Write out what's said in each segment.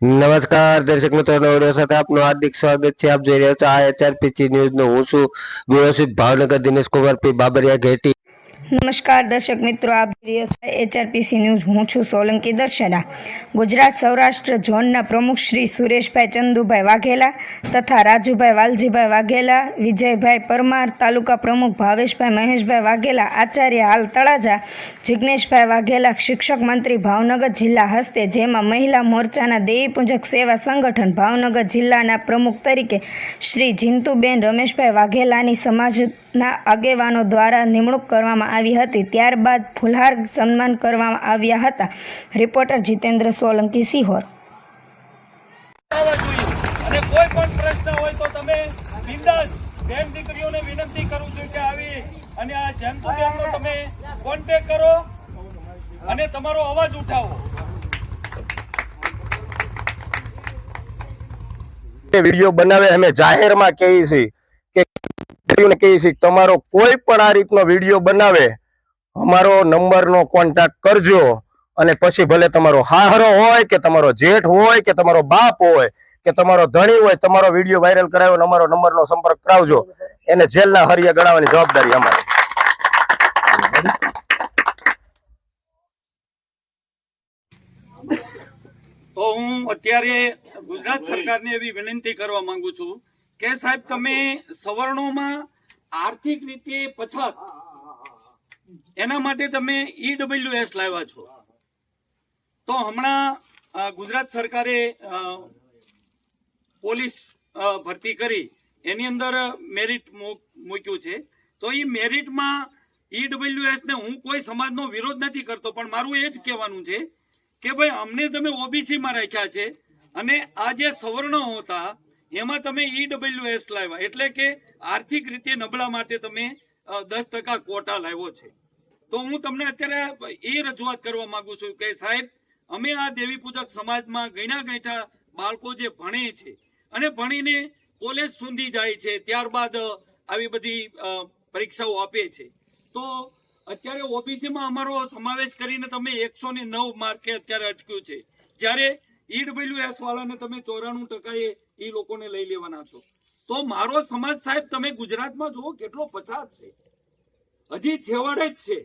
નમસ્કાર દર્શક મિત્રો, નવડિયો સાથે આપનું હાર્દિક સ્વાગત છે. આપ જોઈ રહ્યા છો આ HRPC ન્યૂઝનો. હું છું વ્યવસ્થિત ભાવનગર દિનેશ કુમાર પી બાબરિયા ઘેટી. નમસ્કાર દર્શક મિત્રો, આપ જોઈ રહ્યા છો HRPC ન્યૂઝ. હું છું સોલંકી દર્શના. ગુજરાત સૌરાષ્ટ્ર ઝોનના પ્રમુખ શ્રી સુરેશભાઈ ચંદુભાઈ વાઘેલા તથા રાજુભાઈ વાલજીભાઈ વાઘેલા, વિજયભાઈ પરમાર, તાલુકા પ્રમુખ ભાવેશભાઈ મહેશભાઈ વાઘેલા, આચાર્ય હાલ તળાજા જિગ્નેશભાઈ વાઘેલા, શિક્ષક મંત્રી ભાવનગર જિલ્લા હસ્તે, જેમાં મહિલા મોરચાના દેવી પૂજક સેવા સંગઠન ભાવનગર જિલ્લાના પ્રમુખ તરીકે શ્રી જીંતુબેન રમેશભાઈ વાઘેલાની સમાજના આગેવાનો દ્વારા નિમણૂક કરવામાં આવી હતી. ત્યારબાદ ફુલહાર સન્માન કરવામાં આવ્યા હતા. રિપોર્ટર જીતેન્દ્ર સોલંકી, સિહોર. અને કોઈ પણ પ્રશ્ન હોય તો તમે બિંદાસ બેન દીકરીઓને વિનંતી કરું છું કે આવી અને આ જંતુબેનનો તમે કોન્ટેક્ટ કરો અને તમારો અવાજ ઉઠાવો. વિડીયો બનાવે અમે જાહેરમાં કહીએ છીએ કે તમારો કોઈ પણ આ રીતનો વિડીયો બનાવે અમારો નંબરનો કોન્ટેક્ટ કરજો, અને પછી ભલે તમારો હાહરો હોય કે તમારો જેઠ હોય કે તમારો બાપ હોય કે તમારો ધણી હોય, તમારો વિડીયો વાયરલ કરાવ્યો અને અમારો નંબરનો સંપર્ક કરાવજો. એને જેલના હરિયા ગણાવવાની જવાબદારી અમારી. તો હું અત્યારે ગુજરાત સરકારને એવી વિનંતી કરવા માંગુ છું કે સાહેબ, તમે સવર્ણોમાં આર્થિક રીતે પછાત એના માટે તમે EWS લાવ્યા છો. તો હમણાં ગુજરાત સરકારે પોલીસ ભરતી કરી, એની અંદર મેરિટ મૂક્યું છે. તો એ મેરિટમાં EWS ને હું કોઈ સમાજનો વિરોધ નથી કરતો, પણ મારું એ જ કહેવાનું છે કે ભાઈ અમને તમે OBC માં રાખ્યા છે અને આ જે સવર્ણો હતા એમાં તમે EWS લાવ્યા, એટલે કે આર્થિક રીતે નબળા માટે તમે 10% કોટા લાવ્યો છે. તો હું તમને અત્યારે એ રજૂઆત કરવા માંગુ છું કે સાહેબ, અમે આ દેવી પૂજક સમાજમાં ગણ્યા ગઈઠા બાળકો જે ભણે છે અને ભણીને કોલેજ સુધી જાય છે, ત્યારબાદ આવી બધી પરીક્ષાઓ આપે છે. તો અત્યારે OBC માં અમારો સમાવેશ કરીને તમે 109 માર્કે અત્યારે અટક્યું છે, જ્યારે EWS વાળાને તમે 94% એ લોકોને લઈ લેવાના છો. તો મારો સમાજ સાહેબ, તમે ગુજરાતમાં જુઓ કેટલો પછાત છે, હજી છેવાડે જ છે.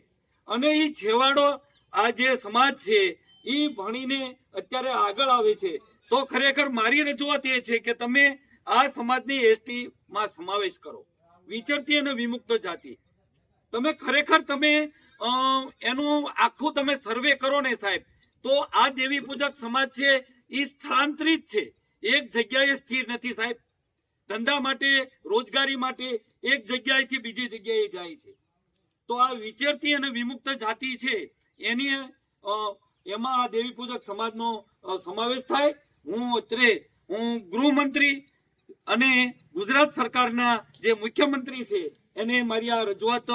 અને એ છેવાડો આ જે સમાજ છે એ ભણીને અત્યારે આગળ આવે છે. તો ખરેખર મારી રજૂઆત એ છે કે તમે આ સમાજની ST માં સમાવેશ કરો, વિચરતી અને વિમુક્ત જાતિ. તમે ખરેખર તમે એનું આખું તમે સર્વે કરો ને સાહેબ, તો આ દેવી પૂજક સમાજ છે એ સ્થળાંતરિત છે, એક જગ્યાએ સ્થિર નથી સાહેબ. ધંધા માટે, રોજગારી માટે એક જગ્યાએથી બીજી જગ્યાએ જાય છે. તો આ વિચરતી અને વિમુક્ત જાતિ છે એની એમાં આ દેવી પૂજક સમાજનો સમાવેશ થાય. હું ગૃહમંત્રી અને ગુજરાત સરકારના જે મુખ્યમંત્રી છે એને મારી આ રજૂઆત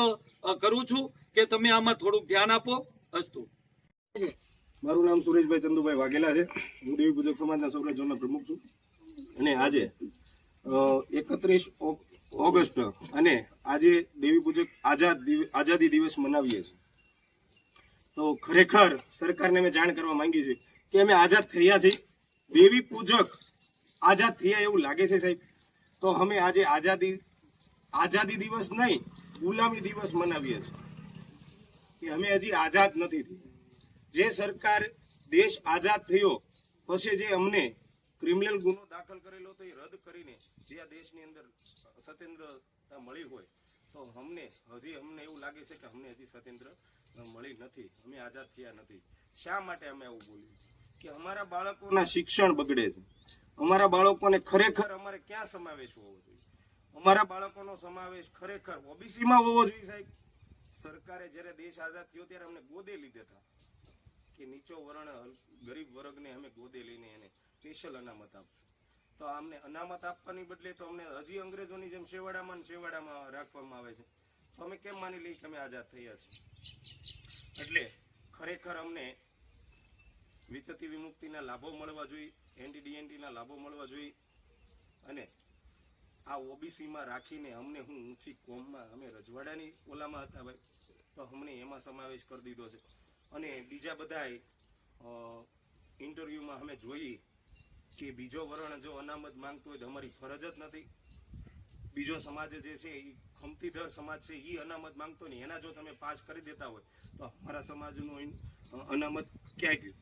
કરું છું કે તમે આમાં થોડુંક ધ્યાન આપો. અસ્તુ. મારું નામ સુરેશભાઈ ચંદુભાઈ વાઘેલા છે. હું દેવી પૂજક સમાજના સૌરાષ્ટ્ર ઝોનના પ્રમુખ છું. અને આજે 31 ઓગસ્ટ અને આજે દેવી પૂજક આઝાદી દિવસ મનાવીએ છીએ. તો ખરેખર સરકારને અમે જાણ કરવા માંગી છે કે અમે આઝાદ થયા છીએ. દેવી પૂજક આઝાદ થયા એવું લાગે છે સાહેબ. તો અમે આજે આઝાદી દિવસ નહીં, ગુલામી દિવસ મનાવીએ છીએ કે અમે હજી આઝાદ નથી થઈ. જે સરકાર દેશ આઝાદ થયો પછી જે અમને ક્રિમિનલ ગુનો દાખલ કરેલો તો એ રદ કરીને જે આ દેશની અંદર સ્વતંત્રતા મળી હોય, તો અમને એવું લાગે છે કે અમને હજી સ્વતંત્ર મળી નથી, અમે આઝાદ થયા નથી. શા માટે અમે આવું બોલ્યું કે અમારા બાળકોના શિક્ષણ બગડે છે, અમારા બાળકોને ખરેખર અમારે ક્યાં સમાવેશ હોવો જોઈએ? અમારા બાળકોનો સમાવેશ ખરેખર OBC માં હોવો જોઈએ સાહેબ. સરકારે જ્યારે દેશ આઝાદ થયો ત્યારે અમને ગોદે લીધા હતા કે નીચો વર્ણ ગરીબ વર્ગને અમે ગોદે લઈને એને સ્પેશિયલ અનામત આપશું. તો અમને અનામત આપવાની બદલે તો અમને હજી અંગ્રેજોની જેમ શેવાડામાં રાખવામાં આવે છે. તો અમે કેમ માની લઈએ કે અમે આઝાદ થયા છીએ? એટલે ખરેખર અમને વિચરતી વિમુક્તિના લાભો મળવા જોઈએ, NDDNT-ના લાભો મળવા જોઈએ. અને આ OBC માં રાખીને અમને ઊંચી કોમમાં અમે રજવાડાની ઓલામાં હતા ભાઈ, તો અમને એમાં સમાવેશ કરી દીધો છે. અને બીજા બધાય ઇન્ટરવ્યુમાં અમે જોઈએ કે બીજો વર્ણ જો અનામત માંગતો હોય તો અમારી ફરજ જ નથી. બીજો સમાજ જે છે એ ખમતીધર સમાજ છે એ અનામત માંગતો નહીં, એના જો તમે પાસ કરી દેતા હોય તો અમારા સમાજનું અનામત ક્યાં ગયું?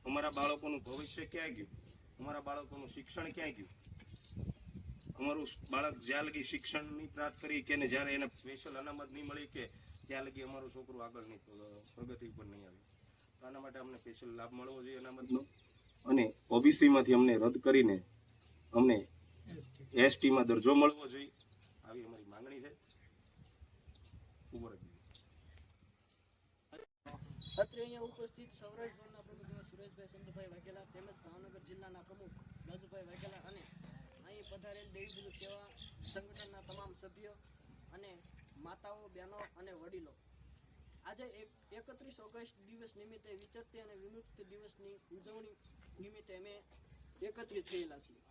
અમારા બાળકોનું ભવિષ્ય ક્યાં ગયું? અમારા બાળકોનું શિક્ષણ ક્યાં ગયું? અમારું બાળક જ્યાં લગી શિક્ષણ નહીં પ્રાપ્ત કરી કે ને જ્યારે એને સ્પેશિયલ અનામત નહીં મળી કે ત્યાં લગી અમારું છોકરું આગળ નહીં પ્રગતિ ઉપર નહીં આવે. તો આના માટે અમને સ્પેશિયલ લાભ મળવો જોઈએ અનામતનો, અને ઓબીસી માંથી અમને રદ કરીને અમને એસટી માં દરજ્જો મળવો જોઈએ, આવી અમારી માંગણી છે. અત્રે અહીંયા ઉપસ્થિત સૌરાષ્ટ્ર ઝોનના પ્રમુખ એવા સુરેશભાઈ ચંદુભાઈ વાઘેલા તેમજ ભાવનગર જિલ્લાના પ્રમુખ રાજુભાઈ વાઘેલા અને અહીં પધારેલ દેવી પૂજક સેવા સંગઠનના તમામ સભ્યો અને માતાઓ, બહેનો અને વડીલો, આજે 31 ઓગસ્ટ દિવસ નિમિત્તે વિચરતી અને વિમુક્ત દિવસની ઉજવણી નિમિત્તે અમે એકત્રિત થયેલા છીએ.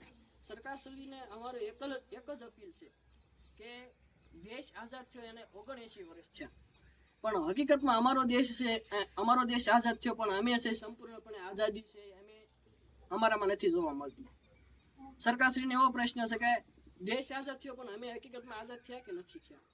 સરકારશ્રીને અમારો એક જ અપીલ છે કે દેશ આઝાદ થયો એને 79 વર્ષ થયા, પણ હકીકતમાં અમારો દેશ આઝાદ થયો પણ અમે છે સંપૂર્ણપણે આઝાદી છે અમે અમારામાં નથી જોવા મળતી. સરકારશ્રીને એવો પ્રશ્ન છે કે દેશ આઝાદ થયો પણ અમે હકીકતમાં આઝાદ થયા કે નથી થયા?